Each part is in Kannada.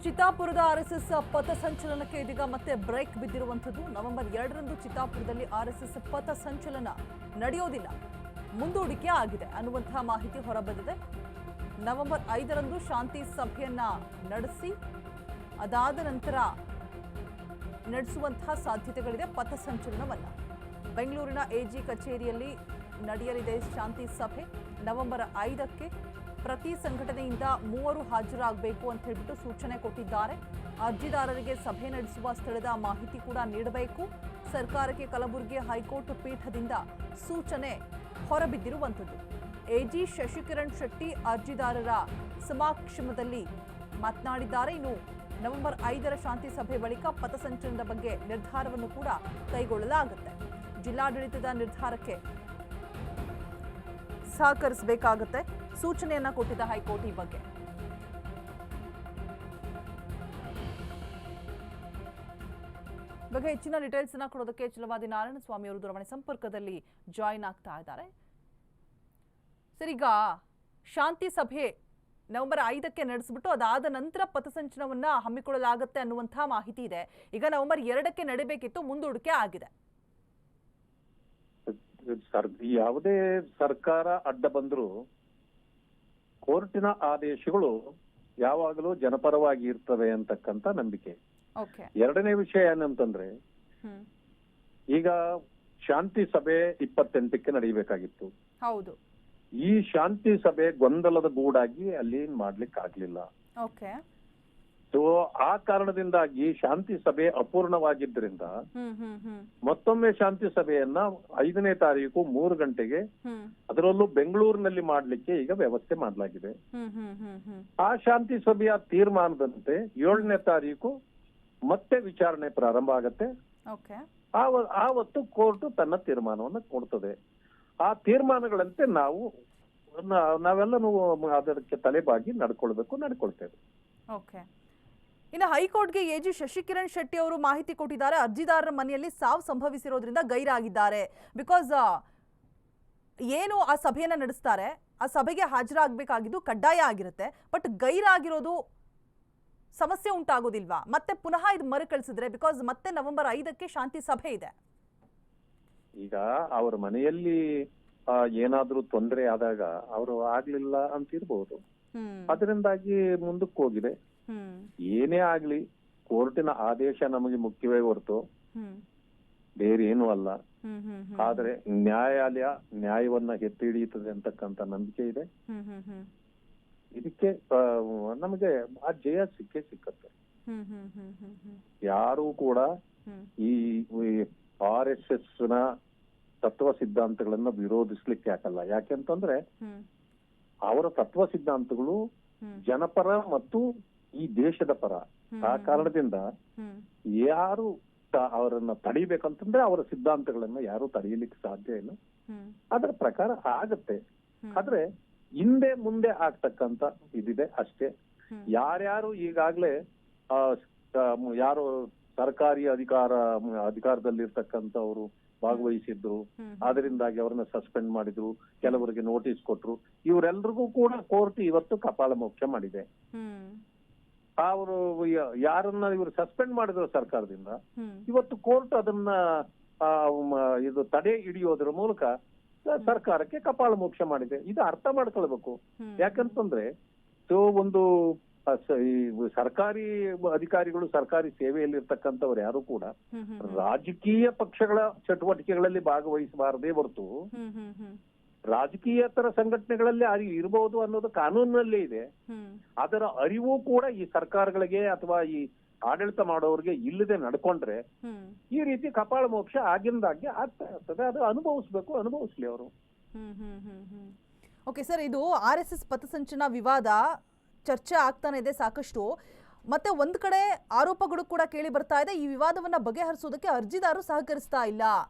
ಚಿತ್ತಾಪುರದ ಆರ್ಎಸ್ಎಸ್ ಪಥಸಂಚಲನಕ್ಕೆ ಇದೀಗ ಮತ್ತೆ ಬ್ರೇಕ್ ಬಿದ್ದಿರುವಂಥದ್ದು. ನವೆಂಬರ್ 2ರಂದು ಚಿತ್ತಾಪುರದಲ್ಲಿ ಆರ್ಎಸ್ಎಸ್ ಪಥಸಂಚಲನ ನಡೆಯೋದಿಲ್ಲ, ಮುಂದೂಡಿಕೆ ಆಗಿದೆ ಅನ್ನುವಂತಹ ಮಾಹಿತಿ ಹೊರಬಿದ್ದಿದೆ. ನವೆಂಬರ್ 5ರಂದು ಶಾಂತಿ ಸಭೆಯನ್ನ ನಡೆಸಿ ಅದಾದ ನಂತರ ನಡೆಸುವಂತಹ ಸಾಧ್ಯತೆಗಳಿದೆ ಪಥಸಂಚಲನವನ್ನ. ಬೆಂಗಳೂರಿನ ಎಜಿ ಕಚೇರಿಯಲ್ಲಿ ನಡೆಯಲಿದೆ ಶಾಂತಿ ಸಭೆ. ನವೆಂಬರ್ 5ಕ್ಕೆ ಪ್ರತಿ ಸಂಘಟನೆಯಿಂದ 3 ಹಾಜರಾಗಬೇಕು ಅಂತ ಹೇಳಿಬಿಟ್ಟು ಸೂಚನೆ ಕೊಟ್ಟಿದ್ದಾರೆ. ಅರ್ಜಿದಾರರಿಗೆ ಸಭೆ ನಡೆಸುವ ಸ್ಥಳದ ಮಾಹಿತಿ ಕೂಡ ನೀಡಬೇಕು. ಸರ್ಕಾರಕ್ಕೆ ಕಲಬುರಗಿ ಹೈಕೋರ್ಟ್ ಪೀಠದಿಂದ ಸೂಚನೆ ಹೊರಬಿದ್ದಿರುವಂಥದ್ದು. ಎಜಿ ಶಶಿಕಿರಣ್ ಶೆಟ್ಟಿ ಅರ್ಜಿದಾರರ ಸಮಕ್ಷಮದಲ್ಲಿ ಮಾತನಾಡಿದ್ದಾರೆ. ಇನ್ನು ನವೆಂಬರ್ 5ರ ಶಾಂತಿ ಸಭೆ ಬಳಿಕ ಪಥಸಂಚಲನದ ಬಗ್ಗೆ ನಿರ್ಧಾರವನ್ನು ಕೂಡ ಕೈಗೊಳ್ಳಲಾಗುತ್ತೆ. ಜಿಲ್ಲಾಡಳಿತದ ನಿರ್ಧಾರಕ್ಕೆ ಸಹಕರಿಸಬೇಕಾಗುತ್ತೆ. ಸೂಚನೆಯನ್ನ ಕೊಟ್ಟಿದ್ದ ಹೈಕೋರ್ಟ್ ಈ ಬಗ್ಗೆ. ಬಗ್ಗೆ ಹೆಚ್ಚಿನ ಡೀಟೇಲ್ಸ್ ಅನ್ನ ಕೊಡೋದಕ್ಕೆ ಛಲವಾದಿ ನಾರಾಯಣಸ್ವಾಮಿ ಅವರು ದೂರವಾಣಿ ಸಂಪರ್ಕದಲ್ಲಿ ಜಾಯಿನ್ ಆಗ್ತಾ ಇದ್ದಾರೆ. ಸರ್, ಈಗ ಶಾಂತಿ ಸಭೆ ನವೆಂಬರ್ 5ಕ್ಕೆ ನಡೆಸಿಬಿಟ್ಟು ಅದಾದ ನಂತರ ಪಥಸಂಚಲನವನ್ನ ಹಮ್ಮಿಕೊಳ್ಳಲಾಗುತ್ತೆ ಅನ್ನುವಂತಹ ಮಾಹಿತಿ ಇದೆ. ಈಗ ನವೆಂಬರ್ 2ಕ್ಕೆ ನಡೀಬೇಕಿತ್ತು, ಮುಂದೂಡಿಕೆ ಆಗಿದೆ. ಯಾವುದೇ ಸರ್ಕಾರ ಅಡ್ಡ ಬಂದರೂ ಕೋರ್ಟಿನ ಆದೇಶಗಳು ಯಾವಾಗಲೂ ಜನಪರವಾಗಿ ಇರ್ತವೆ ಅಂತಕ್ಕಂತ ನಂಬಿಕೆ. ಎರಡನೇ ವಿಷಯ ಏನಂತಂದ್ರೆ, ಈಗ ಶಾಂತಿ ಸಭೆ 28ಕ್ಕೆ ನಡೆಯಬೇಕಾಗಿತ್ತು. ಹೌದು. ಈ ಶಾಂತಿ ಸಭೆ ಗೊಂದಲದ ಗೂಡಾಗಿ ಅಲ್ಲಿ ಮಾಡ್ಲಿಕ್ಕೆ ಆಗ್ಲಿಲ್ಲ. ಸೊ ಆ ಕಾರಣದಿಂದಾಗಿ ಶಾಂತಿ ಸಭೆ ಅಪೂರ್ಣವಾಗಿದ್ದರಿಂದ ಮತ್ತೊಮ್ಮೆ ಶಾಂತಿ ಸಭೆಯನ್ನ 5ನೇ ತಾರೀಕು 3 ಗಂಟೆಗೆ ಅದರಲ್ಲೂ ಬೆಂಗಳೂರಿನಲ್ಲಿ ಮಾಡ್ಲಿಕ್ಕೆ ಈಗ ವ್ಯವಸ್ಥೆ ಮಾಡಲಾಗಿದೆ. ಆ ಶಾಂತಿ ಸಭೆಯ ತೀರ್ಮಾನದಂತೆ 7ನೇ ತಾರೀಕು ಮತ್ತೆ ವಿಚಾರಣೆ ಪ್ರಾರಂಭ ಆಗತ್ತೆ. ಆವತ್ತು ಕೋರ್ಟ್ ತನ್ನ ತೀರ್ಮಾನವನ್ನು ಕೊಡ್ತದೆ. ಆ ತೀರ್ಮಾನಗಳಂತೆ ನಾವೆಲ್ಲನೂ ಅದಕ್ಕೆ ತಲೆಬಾಗಿ ನಡ್ಕೊಳ್ತೇವೆ. ಇನ್ನು ಹೈಕೋರ್ಟ್ಗೆ ಎಜಿ ಶಶಿಕಿರಣ್ ಶೆಟ್ಟಿ ಅವರು ಮಾಹಿತಿ ಕೊಟ್ಟಿದ್ದಾರೆ. ಅರ್ಜಿದಾರರ ಮನೆಯಲ್ಲಿ ಸಾವು ಸಂಭವಿಸಿರೋದ್ರಿಂದ ಗೈರಾಗಿದ್ದಾರೆ. ಬಿಕಾಸ್ ಏನು ಆ ಸಭೆಯನ್ನ ನಡೆಸ್ತಾರೆ, ಆ ಸಭೆಗೆ ಹಾಜರಾಗಬೇಕಾಗಿದ್ದು ಕಡ್ಡಾಯ ಆಗಿರುತ್ತೆ. ಬಟ್ ಗೈರಾಗಿರೋದು ಸಮಸ್ಯೆ ಉಂಟಾಗೋದಿಲ್ವಾ? ಮತ್ತೆ ಪುನಃ ಇದು ಮರುಕಳಿಸಿದ್ರೆ, ಬಿಕಾಸ್ ಮತ್ತೆ ನವೆಂಬರ್ 5ಕ್ಕೆ ಶಾಂತಿ ಸಭೆ ಇದೆ. ಈಗ ಅವರ ಮನೆಯಲ್ಲಿ ಏನಾದ್ರೂ ತೊಂದರೆ ಆದಾಗ ಅವರು ಆಗ್ಲಿಲ್ಲ ಅಂತ ಇರ್ಬಹುದು. ಅದರಿಂದಾಗಿ ಮುಂದಕ್ಕೆ ಹೋಗಿದೆ. ಏನೇ ಆಗ್ಲಿ ಕೋರ್ಟಿನ ಆದೇಶ ನಮಗೆ ಮುಖ್ಯವೇ ಹೊರತು ಬೇರೆ ಏನೂ ಅಲ್ಲ. ಆದ್ರೆ ನ್ಯಾಯಾಲಯ ನ್ಯಾಯವನ್ನ ಎತ್ತಿ ಹಿಡಿಯುತ್ತದೆ ಅಂತಕ್ಕಂತ ನಂಬಿಕೆ ಇದೆ. ಇದಕ್ಕೆ ನಮಗೆ ಆ ಜಯ ಸಿಕ್ಕತ್ತೆ. ಯಾರು ಕೂಡ ಈ RSS ನ ತತ್ವ ಸಿದ್ಧಾಂತಗಳನ್ನ ವಿರೋಧಿಸ್ಲಿಕ್ಕೆ ಆಗಲ್ಲ. ಯಾಕೆಂತಂದ್ರೆ ಅವರ ತತ್ವ ಸಿದ್ಧಾಂತಗಳು ಜನಪರ ಮತ್ತು ಈ ದೇಶದ ಪರ. ಆ ಕಾರಣದಿಂದ ಯಾರು ಅವರನ್ನ ತಡಿಬೇಕಂತಂದ್ರೆ ಅವರ ಸಿದ್ಧಾಂತಗಳನ್ನ ಯಾರು ತಡೆಯಲಿಕ್ಕೆ ಸಾಧ್ಯ ಇಲ್ಲ. ಅದರ ಪ್ರಕಾರ ಆಗತ್ತೆ. ಆದ್ರೆ ಹಿಂದೆ ಮುಂದೆ ಆಗ್ತಕ್ಕಂತ ಇದಿದೆ ಅಷ್ಟೇ. ಯಾರ್ಯಾರು ಈಗಾಗ್ಲೇ ಯಾರು ಸರ್ಕಾರಿ ಅಧಿಕಾರದಲ್ಲಿರ್ತಕ್ಕಂಥವ್ರು ಭಾಗವಹಿಸಿದ್ರು, ಅದರಿಂದಾಗಿ ಅವ್ರನ್ನ ಸಸ್ಪೆಂಡ್ ಮಾಡಿದ್ರು, ಕೆಲವರಿಗೆ ನೋಟಿಸ್ ಕೊಟ್ರು, ಇವರೆಲ್ರಿಗೂ ಕೂಡ ಕೋರ್ಟ್ ಇವತ್ತು ಕಪಾಳ ಮೋಕ್ಷ ಮಾಡಿದೆ. ಅವರು ಯಾರನ್ನ ಇವರು ಸಸ್ಪೆಂಡ್ ಮಾಡಿದ್ರು ಸರ್ಕಾರದಿಂದ, ಇವತ್ತು ಕೋರ್ಟ್ ಅದನ್ನ ಇದು ತಡೆ ಹಿಡಿಯೋದ್ರ ಮೂಲಕ ಸರ್ಕಾರಕ್ಕೆ ಕಪಾಳ ಮೋಕ್ಷ ಮಾಡಿದೆ. ಇದು ಅರ್ಥ ಮಾಡ್ಕೊಳ್ಬೇಕು. ಯಾಕಂತಂದ್ರೆ ಒಂದು ಸರ್ಕಾರಿ ಅಧಿಕಾರಿಗಳು, ಸರ್ಕಾರಿ ಸೇವೆಯಲ್ಲಿ ಇರ್ತಕ್ಕಂಥವ್ರು ಯಾರು ಕೂಡ ರಾಜಕೀಯ ಪಕ್ಷಗಳ ಚಟುವಟಿಕೆಗಳಲ್ಲಿ ಭಾಗವಹಿಸಬಾರದೇ ಹೊರತು ರಾಜಕೀಯೇತರ ಸಂಘಟನೆಗಳಲ್ಲಿ ಇರಬಹುದು ಅನ್ನೋದು ಕಾನೂನಿನಲ್ಲೇ ಇದೆ. ಅದರ ಅರಿವು ಕೂಡ ಈ ಸರ್ಕಾರಗಳಿಗೆ ಅಥವಾ ಈ ಆಡಳಿತ ಮಾಡೋರಿಗೆ ಇಲ್ಲದೆ ನಡ್ಕೊಂಡ್ರೆ ಈ ರೀತಿ ಕಪಾಳ ಮೋಕ್ಷ ಆಗಿಂದಾಗೆ ಆಗ್ತಾ ಇರ್ತದೆ. ಅದು ಅನುಭವಿಸ್ಲಿ ಅವರು. ಓಕೆ ಸರ್, ಇದು RSS ಪಥಸಂಚಲನ ವಿವಾದ ಚರ್ಚೆ ಆಗ್ತಾನೆ ಇದೆ ಸಾಕಷ್ಟು. ಮತ್ತೆ ಒಂದ್ ಕಡೆ ಆರೋಪಗಳು ಕೂಡ ಕೇಳಿ ಬರ್ತಾ ಇದೆ, ಈ ವಿವಾದವನ್ನ ಬಗೆಹರಿಸೋದಕ್ಕೆ ಅರ್ಜಿದಾರರು ಸಹಕರಿಸ್ತಾ ಇಲ್ಲ,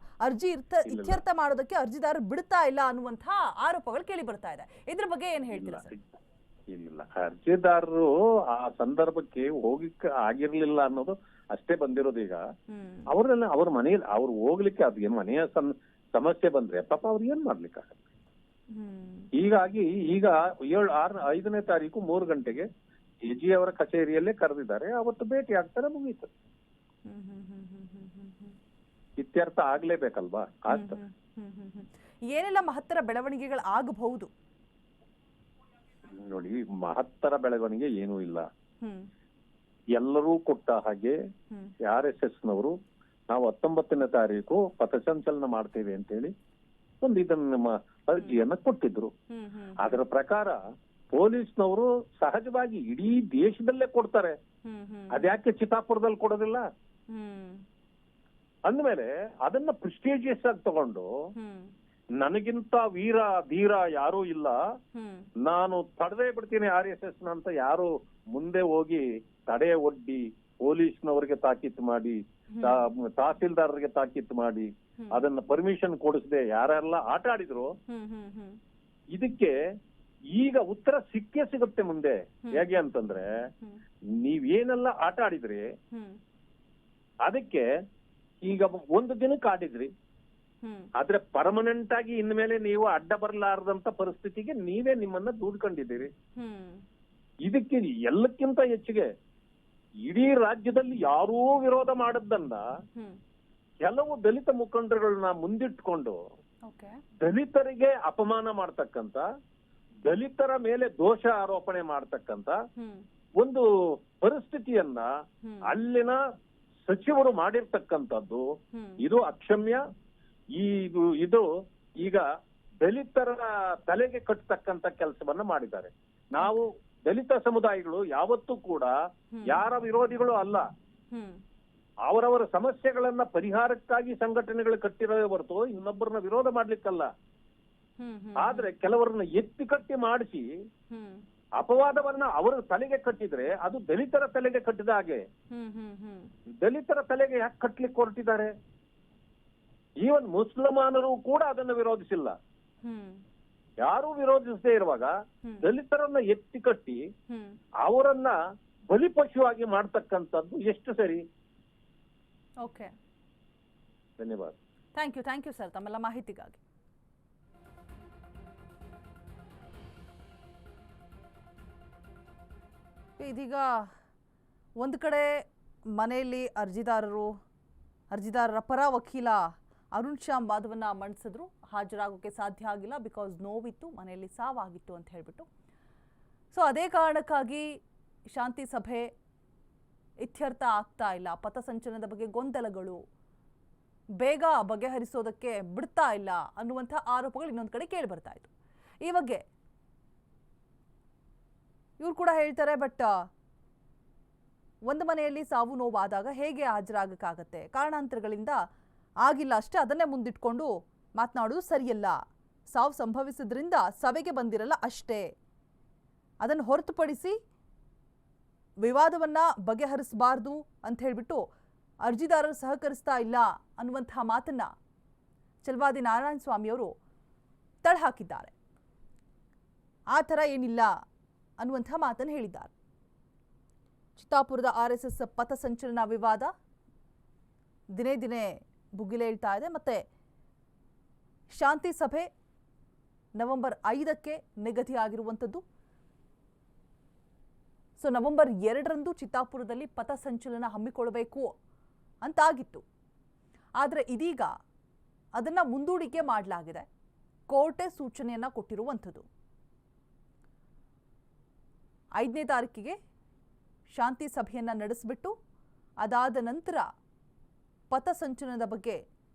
ಅರ್ಜಿ ಇತ್ಯರ್ಥ ಮಾಡೋದಕ್ಕೆ ಅರ್ಜಿದಾರರು ಬಿಡ್ತಾ ಇಲ್ಲ ಅನ್ನುವಂತಹ ಆರೋಪಗಳು ಕೇಳಿ ಬರ್ತಾ ಇದೆ. ಇದ್ರ ಬಗ್ಗೆ ಏನ್ ಹೇಳ್ತೀರಾ ಸರ್? ಇಲ್ಲ, ಅರ್ಜಿದಾರರು ಆ ಸಂದರ್ಭಕ್ಕೆ ಹೋಗಿಕ್ಕೆ ಆಗಿರ್ಲಿಲ್ಲ ಅನ್ನೋದು ಅಷ್ಟೇ ಬಂದಿರೋದು. ಈಗ ಅವ್ರ ಮನೆಯಲ್ಲಿ ಅವ್ರು ಹೋಗ್ಲಿಕ್ಕೆ ಅದು ಏನ್ ಮನೆಯ ಸಮಸ್ಯೆ ಬಂದ್ರೆ ಪಾಪ ಅವ್ರು ಏನ್ ಮಾಡ್ಲಿಕ್ಕಾಗಲ್ಲ. ಹೀಗಾಗಿ ಈಗ 5ನೇ ತಾರೀಕು 3 ಗಂಟೆಗೆ ಎಜಿ ಅವರ ಕಚೇರಿಯಲ್ಲೇ ಕರೆದಿದ್ದಾರೆ, ಅವತ್ತು ಭೇಟಿ ಆಗ್ತಾರೆ, ಮುಗೀತು. ಇತ್ಯರ್ಥ ಆಗ್ಲೇಬೇಕಲ್ವಾ, ಆಗ್ತದೆ. ಏನೆಲ್ಲ ಮಹತ್ತರ ಬೆಳವಣಿಗೆಗಳು ಆಗಬಹುದು? ನೋಡಿ, ಮಹತ್ತರ ಬೆಳವಣಿಗೆ ಏನೂ ಇಲ್ಲ. ಎಲ್ಲರೂ ಕೊಟ್ಟ ಹಾಗೆ RSS ನವರು ನಾವು 19ನೇ ತಾರೀಕು ಪಥಸಂಚಲನ ಮಾಡ್ತೇವೆ ಅಂತ ಹೇಳಿ ಇದನ್ನ ಅರ್ಜಿಯನ್ನ ಕೊಟ್ಟಿದ್ರು. ಅದರ ಪ್ರಕಾರ ಪೊಲೀಸ್ನವರು ಸಹಜವಾಗಿ ಇಡೀ ದೇಶದಲ್ಲೇ ಕೊಡ್ತಾರೆ, ಅದ್ಯಾಕೆ ಚಿತ್ತಾಪುರದಲ್ಲಿ ಕೊಡೋದಿಲ್ಲ? ಅಂದ್ಮೇಲೆ ಅದನ್ನ ಪ್ರೆಸ್ಟೀಜಿಯಸ್ ಆಗಿ ತಗೊಂಡು ನನಗಿಂತ ವೀರ ಧೀರ ಯಾರೂ ಇಲ್ಲ, ನಾನು ತಡೆದೇ ಬಿಡ್ತೀನಿ RSS ಅಂತ ಯಾರು ಮುಂದೆ ಹೋಗಿ ತಡೆ ಒಡ್ಡಿ ಪೊಲೀಸ್ನವರಿಗೆ ತಾಕೀತು ಮಾಡಿ, ತಹಸೀಲ್ದಾರರಿಗೆ ತಾಕೀತು ಮಾಡಿ ಅದನ್ನ ಪರ್ಮಿಷನ್ ಕೊಡಿಸದೆ ಯಾರೆಲ್ಲ ಆಟ ಆಡಿದ್ರು, ಇದಕ್ಕೆ ಈಗ ಉತ್ತರ ಸಿಕ್ಕೇ ಸಿಗುತ್ತೆ ಮುಂದೆ. ಹೇಗೆ ಅಂತಂದ್ರೆ, ನೀವೇನೆಲ್ಲ ಆಟ ಆಡಿದ್ರಿ ಅದಕ್ಕೆ ಈಗ ಒಂದು ದಿನಕ್ಕೆ ಆಡಿದ್ರಿ, ಆದ್ರೆ ಪರ್ಮನೆಂಟ್ ಆಗಿ ಇನ್ಮೇಲೆ ನೀವು ಅಡ್ಡ ಬರಲಾರದಂತ ಪರಿಸ್ಥಿತಿಗೆ ನೀವೇ ನಿಮ್ಮನ್ನ ದೂಡ್ಕೊಂಡಿದ್ದೀರಿ. ಇದಕ್ಕೆ ಎಲ್ಲಕ್ಕಿಂತ ಹೆಚ್ಚಿಗೆ ಇಡೀ ರಾಜ್ಯದಲ್ಲಿ ಯಾರೂ ವಿರೋಧ ಮಾಡದ್ದನ್ನ ಕೆಲವು ದಲಿತ ಮುಖಂಡರುಗಳನ್ನ ಮುಂದಿಟ್ಕೊಂಡು ದಲಿತರಿಗೆ ಅಪಮಾನ ಮಾಡ್ತಕ್ಕಂತ, ದಲಿತರ ಮೇಲೆ ದೋಷ ಆರೋಪಣೆ ಮಾಡ್ತಕ್ಕಂತ ಒಂದು ಪರಿಸ್ಥಿತಿಯನ್ನ ಅಲ್ಲಿನ ಸಚಿವರು ಮಾಡಿರ್ತಕ್ಕಂಥದ್ದು ಇದು ಅಕ್ಷಮ್ಯ. ಇದು ಈಗ ದಲಿತರ ತಲೆಗೆ ಕಟ್ಟತಕ್ಕಂತ ಕೆಲಸವನ್ನ ಮಾಡಿದ್ದಾರೆ. ನಾವು ದಲಿತ ಸಮುದಾಯಗಳು ಯಾವತ್ತೂ ಕೂಡ ಯಾರ ವಿರೋಧಿಗಳು ಅಲ್ಲ, ಅವರವರ ಸಮಸ್ಯೆಗಳನ್ನ ಪರಿಹಾರಕ್ಕಾಗಿ ಸಂಘಟನೆಗಳು ಕಟ್ಟಿರೋದೇ ಹೊರತು ಇನ್ನೊಬ್ಬರನ್ನ ವಿರೋಧ ಮಾಡ್ಲಿಕ್ಕಲ್ಲ. ಆದ್ರೆ ಕೆಲವರನ್ನ ಎತ್ತಿ ಕಟ್ಟಿ ಮಾಡಿಸಿ ಅಪವಾದವನ್ನ ಅವರ ತಲೆಗೆ ಕಟ್ಟಿದ್ರೆ ಅದು ದಲಿತರ ತಲೆಗೆ ಕಟ್ಟಿದ ಹಾಗೆ. ದಲಿತರ ತಲೆಗೆ ಯಾಕೆ ಕಟ್ಲಿಕ್ಕೆ ಹೊರಟಿದ್ದಾರೆ? ಈವನ್ ಮುಸಲ್ಮಾನರು ಕೂಡ ಅದನ್ನ ವಿರೋಧಿಸಿಲ್ಲ. ಯಾರು ವಿರೋಧಿಸದೇ ಇರುವಾಗ ದಲಿತರನ್ನ ಎತ್ತಿ ಕಟ್ಟಿ ಅವರನ್ನ ಬಲಿಪಶುವಾಗಿ ಮಾಡ್ತಕ್ಕಂಥದ್ದು ಎಷ್ಟು ಸರಿ? ಓಕೆ, ಧನ್ಯವಾದ. ಥ್ಯಾಂಕ್ ಯು ಸರ್ ತಮ್ಮೆಲ್ಲ ಮಾಹಿತಿಗಾಗಿ. ಇದೀಗ ಒಂದು ಕಡೆ ಮನೆಯಲ್ಲಿ ಅರ್ಜಿದಾರರ ಪರ ವಕೀಲ ಅರುಣ್ ಶ್ಯಾಮ್ ವಾದವನ್ನ ಮಂಡಿಸಿದ್ರು. ಹಾಜರಾಗೋಕೆ ಸಾಧ್ಯ ಆಗಿಲ್ಲ, ಬಿಕಾಸ್ ನೋವಿತ್ತು, ಮನೆಯಲ್ಲಿ ಸಾವಾಗಿತ್ತು ಅಂತ ಹೇಳ್ಬಿಟ್ಟು. ಸೊ ಅದೇ ಕಾರಣಕ್ಕಾಗಿ ಶಾಂತಿ ಸಭೆ ಇತ್ಯರ್ಥ ಆಗ್ತಾ ಇಲ್ಲ, ಪಥಸಂಚಲನದ ಬಗ್ಗೆ ಗೊಂದಲಗಳು ಬೇಗ ಬಗೆಹರಿಸೋದಕ್ಕೆ ಬಿಡ್ತಾ ಇಲ್ಲ ಅನ್ನುವಂಥ ಆರೋಪಗಳು ಇನ್ನೊಂದು ಕಡೆ ಕೇಳಿ ಬರ್ತಾ ಇತ್ತು. ಈ ಬಗ್ಗೆ ಇವ್ರು ಕೂಡ ಹೇಳ್ತಾರೆ, ಬಟ್ ಒಂದು ಮನೆಯಲ್ಲಿ ಸಾವು ನೋವಾದಾಗ ಹೇಗೆ ಹಾಜರಾಗಕ್ಕಾಗತ್ತೆ? ಕಾರಣಾಂತರಗಳಿಂದ ಆಗಿಲ್ಲ ಅಷ್ಟೇ, ಅದನ್ನೇ ಮುಂದಿಟ್ಕೊಂಡು ಮಾತನಾಡೋದು ಸರಿಯಲ್ಲ. ಸಾವು ಸಂಭವಿಸಿದ್ರಿಂದ ಸಭೆಗೆ ಬಂದಿರಲ್ಲ ಅಷ್ಟೇ, ಅದನ್ನು ಹೊರತುಪಡಿಸಿ ವಿವಾದವನ್ನ ಬಗೆಹರಿಸಬಾರ್ದು ಅಂತ ಹೇಳ್ಬಿಟ್ಟು ಅರ್ಜಿದಾರರು ಸಹಕರಿಸ್ತಾ ಇಲ್ಲ ಅನ್ನುವಂತಹ ಮಾತನ್ನ ಚಲವಾದಿ ನಾರಾಯಣ ಸ್ವಾಮಿಯವರು ತಳ್ಳಹಾಕಿದ್ದಾರೆ. ಆ ಥರ ಏನಿಲ್ಲ ಅನ್ನುವಂಥ ಮಾತನ್ನು ಹೇಳಿದ್ದಾರೆ. ಚಿತ್ತಾಪುರದ RSS ಪಥಸಂಚಲನ ವಿವಾದ ದಿನೇ ದಿನೇ ಭುಗಿಲೇಳ್ತಾ ಇದೆ. ಮತ್ತೆ ಶಾಂತಿ ಸಭೆ ನವೆಂಬರ್ 5ಕ್ಕೆ ನಿಗದಿಯಾಗಿರುವಂಥದ್ದು. ಸೊ ನವೆಂಬರ್ 2ರಂದು ಚಿತ್ತಾಪುರದಲ್ಲಿ ಪಥಸಂಚಲನ ಹಮ್ಮಿಕೊಳ್ಳಬೇಕು ಅಂತಾಗಿತ್ತು. ಆದರೆ ಇದೀಗ ಅದನ್ನು ಮುಂದೂಡಿಕೆ ಮಾಡಲಾಗಿದೆ. ಕೋರ್ಟೇ ಸೂಚನೆಯನ್ನು ಕೊಟ್ಟಿರುವಂಥದ್ದು. 5ನೇ ತಾರೀಕಿಗೆ ಶಾಂತಿ ಸಭೆಯನ್ನು ನಡೆಸಿಬಿಟ್ಟು ಅದಾದ ನಂತರ ಪಥಸಂಚಲನದ ಬಗ್ಗೆ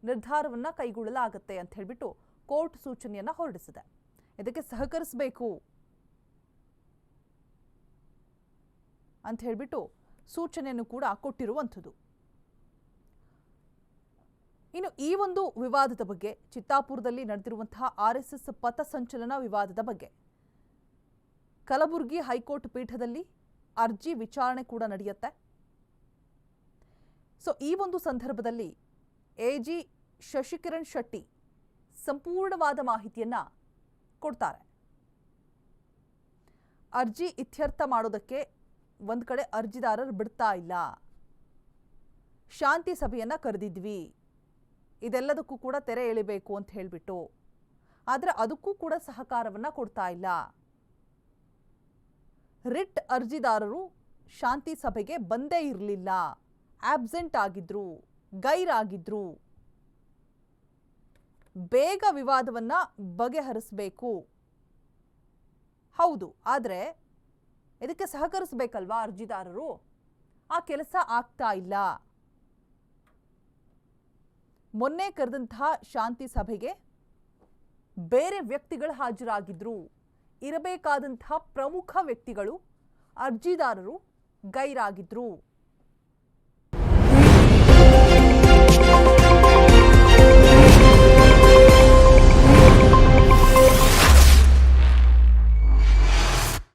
ನಿರ್ಧಾರವನ್ನು ಕೈಗೊಳ್ಳಲಾಗುತ್ತೆ ಅಂತ ಹೇಳಿಬಿಟ್ಟು ಕೋರ್ಟ್ ಸೂಚನೆಯನ್ನು ಹೊರಡಿಸಿದೆ. ಇದಕ್ಕೆ ಸಹಕರಿಸಬೇಕು ಅಂತ ಹೇಳಿಬಿಟ್ಟು ಸೂಚನೆಯನ್ನು ಕೂಡ ಕೊಟ್ಟಿರುವಂಥದ್ದು. ಇನ್ನು ಈ ಒಂದು ವಿವಾದದ ಬಗ್ಗೆ, ಚಿತ್ತಾಪುರದಲ್ಲಿ ನಡೆದಿರುವಂತಹ RSS ಪಥಸಂಚಲನ ವಿವಾದದ ಬಗ್ಗೆ ಕಲಬುರಗಿ ಹೈಕೋರ್ಟ್ ಪೀಠದಲ್ಲಿ ಅರ್ಜಿ ವಿಚಾರಣೆ ಕೂಡ ನಡೆಯುತ್ತೆ. ಸೊ ಈ ಒಂದು ಸಂದರ್ಭದಲ್ಲಿ AG ಶಶಿಕಿರಣ್ ಶೆಟ್ಟಿ ಸಂಪೂರ್ಣವಾದ ಮಾಹಿತಿಯನ್ನ ಕೊಡ್ತಾರೆ. ಅರ್ಜಿ ಇತ್ಯರ್ಥ ಮಾಡೋದಕ್ಕೆ ಒಂದು ಕಡೆ ಅರ್ಜಿದಾರರು ಬಿಡ್ತಾ ಇಲ್ಲ, ಶಾಂತಿ ಸಭೆಯನ್ನ ಕರೆದಿದ್ವಿ, ಇದೆಲ್ಲದಕ್ಕೂ ಕೂಡ ತೆರೆ ಎಳಿಬೇಕು ಅಂತ ಹೇಳಿಬಿಟ್ಟು, ಆದರೆ ಅದಕ್ಕೂ ಕೂಡ ಸಹಕಾರವನ್ನ ಕೊಡ್ತಾ ಇಲ್ಲ. ರಿಟ್ ಅರ್ಜಿದಾರರು ಶಾಂತಿ ಸಭೆಗೆ ಬಂದೇ ಇರಲಿಲ್ಲ, ಆಬ್ಸೆಂಟ್ ಆಗಿದ್ರು, ಗೈರಾಗಿದ್ರು. ಬೇಗ ವಿವಾದವನ್ನ ಬಗೆಹರಿಸಬೇಕು. ಹೌದು, ಆದರೆ ಇದಕ್ಕೆ ಸಹಕರಿಸಬೇಕಲ್ವಾ ಅರ್ಜಿದಾರರು? ಆ ಕೆಲಸ ಆಗ್ತಾ ಇಲ್ಲ. ಮೊನ್ನೆ ಕರೆದಂತಹ ಶಾಂತಿ ಸಭೆಗೆ ಬೇರೆ ವ್ಯಕ್ತಿಗಳು ಹಾಜರಾಗಿದ್ರು. ಇರಬೇಕಾದಂತಹ ಪ್ರಮುಖ ವ್ಯಕ್ತಿಗಳು ಅರ್ಜಿದಾರರು ಗೈರಾಗಿದ್ರು.